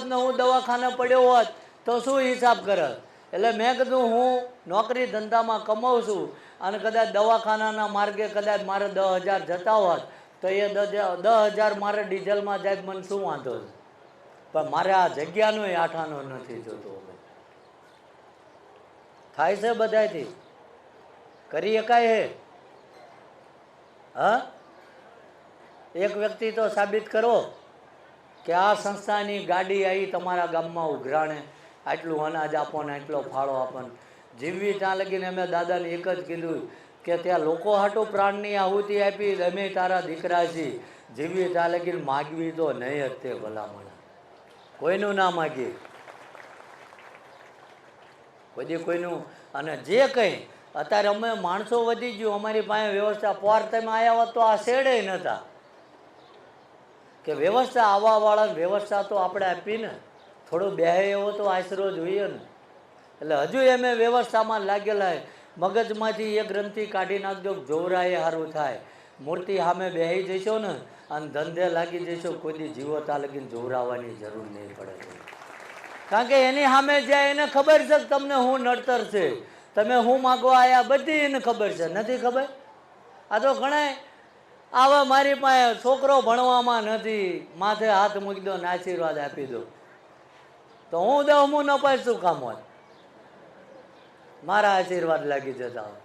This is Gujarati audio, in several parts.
ને હું દવાખાને પડ્યો હોત તો શું હિસાબ કરે? એટલે મેં કીધું હું નોકરી ધંધામાં કમાઉં છું અને કદાચ દવાખાનાના માર્ગે કદાચ મારે 10,000 જતા હોત તો એ 10,000 મારે ડીઝલમાં જાય મને શું વાંધો છે? પણ મારે આ જગ્યાનો આઠાનો નથી જોતો. થાય છે બધાથી કરી શકાય હે? હા, એક વ્યક્તિ તો સાબિત કરો કે આ સંસ્થાની ગાડી આવી તમારા ગામમાં ઉઘરાણે, આટલું અનાજ આપો ને આટલો ફાળો આપો ને. જીવવી ત્યાં લગીને અમે દાદાને એક જ કીધું કે ત્યાં લોકો હાટું પ્રાણની આહુતિ આપી, અમે તારા દીકરા છીએ, જીવવી ત્યાં લગીને માગવી તો નહીં જ તે ભલામણ, કોઈનું ના માગીએ, કોઈનું. અને જે કંઈ અત્યારે અમે માણસો વધી ગયું, અમારી પાસે વ્યવસ્થા પોર તમે આવ્યા હોત તો આ શેડે નહોતા કે વ્યવસ્થા આવવાવાળા વ્યવસ્થા તો આપણે આપીને થોડું બેહે એવો તો આશરો જોઈએ ને. એટલે હજુ અમે વ્યવસ્થામાં લાગેલા. મગજમાંથી એક ગ્રંથિ કાઢી નાખજો, જોવરાએ સારું થાય. મૂર્તિ સામે બેહી જઈશો ને અને ધંધે લાગી જઈશો, કોઈ જીવતા લગીને જોવરાવાની જરૂર નહીં પડે. કારણ કે એની સામે જાય એને ખબર છે કે તમને હું નડતર છે, તમે હું માગવા આવ્યા બધી એને ખબર છે. નથી ખબર? આ તો ઘણા આવા મારી પાસે છોકરો ભણવામાં નથી, માથે હાથ મૂકી દો ને આશીર્વાદ આપી દો તો હું 10મું ન પાસ શું કામ હોય? મારા આશીર્વાદ લાગી જતા હોય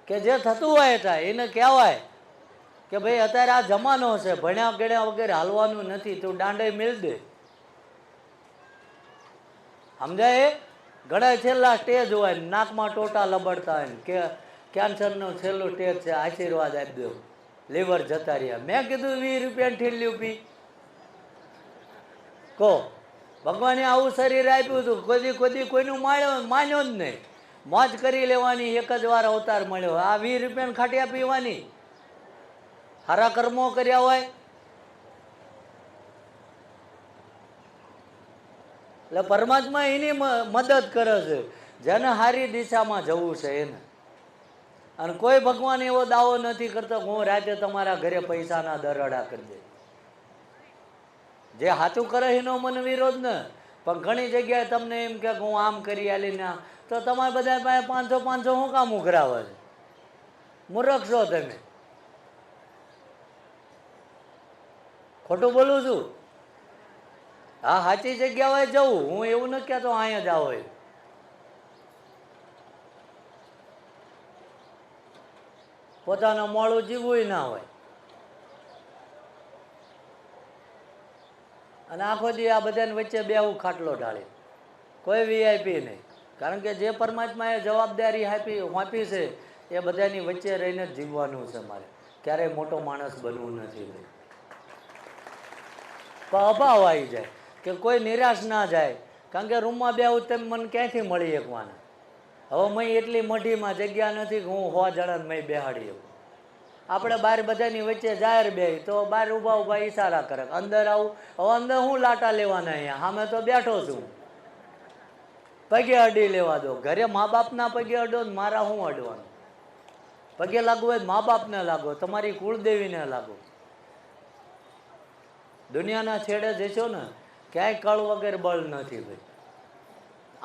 કે જે થતું હોય થાય એને કહેવાય કે ભાઈ અત્યારે આ જમાનો છે, ભણ્યા ગણ્યા વગેરે હાલવાનું નથી, તું દાંડે મિલ દે. સમજાય? ઘણા છેલ્લા સ્ટેજ હોય, નાકમાં ટોટા લબડતા હોય કે કેન્સરનું છેલ્લું સ્ટેજ છે, આશીર્વાદ આપી દો, લીવર જતા રહ્યા. મેં કીધું 20 રૂપિયાની ઠીલ્યું પી કહો, ભગવાને આવું શરીર આપ્યું હતું, કોઈનું માન્યો જ નહીં. મોજ કરી લેવાની, એક જ વાર અવતાર મળ્યો, આ 20 રૂપિયાની ખાટિયા પીવાની, સારા કર્મો કર્યા હોય. એટલે પરમાત્મા એની મદદ કરે છે જેને સારી દિશામાં જવું છે એને. અને કોઈ ભગવાન એવો દાવો નથી કરતો હું રાતે તમારા ઘરે પૈસાના દરડા કરી દે. જે સાચું કરે એનો મને વિરોધ ને, પણ ઘણી જગ્યાએ તમને એમ કે હું આમ કરી આલી ના, તો તમારે બધા પાસે 500 શું કામ ઉઘરાવે છે? મૂર્ખ છો તમે. ખોટું બોલું છું? હા, સાચી જગ્યાએ જવું, હું એવું નથી કહેતો અહીંયા જાવ હોય. પોતાનું મોડું જીવવું ના હોય અને આખો દી આ બધાની વચ્ચે બેવું ખાટલો ઢાળી, કોઈ વીઆઈપી નહીં. કારણ કે જે પરમાત્માએ જવાબદારી આપી છે એ બધાની વચ્ચે રહીને જ જીવવાનું છે મારે. ક્યારેય મોટો માણસ બનવું નથી. પણ અભાવ આવી જાય કે કોઈ નિરાશ ના જાય, કારણ કે રૂમમાં બેવું તેમ મને ક્યાંથી મળી શકવાના? હવે મેં એટલી મઢીમાં જગ્યા નથી કે હું 100 જણાને મેં બેહાડી શકું. આપણે બહાર બધાની વચ્ચે જાહેર બે તો બહાર ઊભા ઈશારા કરે અંદર આવું. હવે અંદર હું લાટા લેવાના? અહીંયા સામે તો બેઠો છું, પગે અડી લેવા દો. ઘરે મા બાપના પગે અડો ને મારા હું અડવાનું? પગે લાગવું હોય મા બાપને લાગો, તમારી કુળદેવીને લાગો. દુનિયાના છેડે જશો ને ક્યાંય કળ વગર બળ નથી ભાઈ.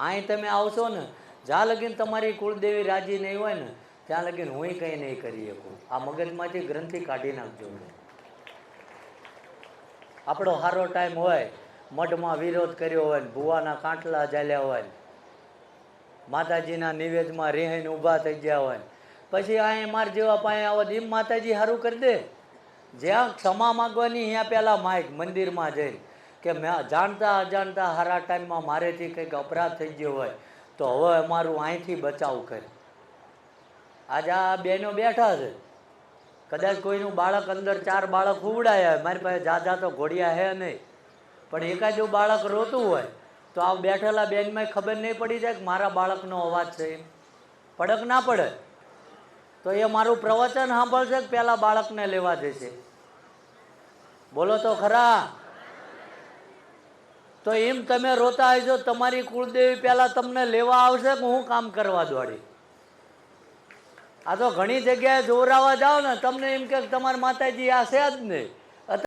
અહીં તમે આવશો ને જ્યાં લગીને તમારી કુળદેવી રાજી નહીં હોય ને ત્યાં લગીને હું કંઈ નહીં કરી શકું. આ મગજમાંથી ગ્રંથિ કાઢી નાખજો. આપણો સારો ટાઈમ હોય, મઠમાં વિરોધ કર્યો હોય ને ભુવાના કાંઠલા ચાલ્યા હોય ને માતાજીના નિવેદમાં રેહીને ઊભા થઈ ગયા હોય, પછી અહીં માર જેવા પાસે આવો એમ માતાજી સારું કરી દે. જ્યાં ક્ષમા માગવાની અહીંયા પહેલાં માગ મંદિરમાં જઈને કે મેં જાણતા અજાણતા સારા ટાઈમમાં મારેથી કંઈક અપરાધ થઈ ગયો હોય તો હવે અમારું અહીંથી બચાવ કરે. આજે આ બહેનો બેઠા છે, કદાચ કોઈનું બાળક અંદર 4 બાળક ઉવડાયા, મારી પાસે જાજા તો ઘોડિયા હે નહીં, પણ એકાદું બાળક રોતું હોય તો આ બેઠેલા બેનમાં ખબર નહીં પડી જાય કે મારા બાળકનો અવાજ છે? પડક ના પડે? તો એ મારું પ્રવચન સાંભળશે કે પેલા બાળકને લેવા જશે? બોલો તો ખરા. તો એમ તમે રોતા આવજો, તમારી કુળદેવી પેલા તમને લેવા આવશે કે હું કામ કરવા દોડી? આ તો ઘણી જગ્યાએ જોરાવા જાઓ ને તમને એમ કે તમારા માતાજી આ છે જ નહીં,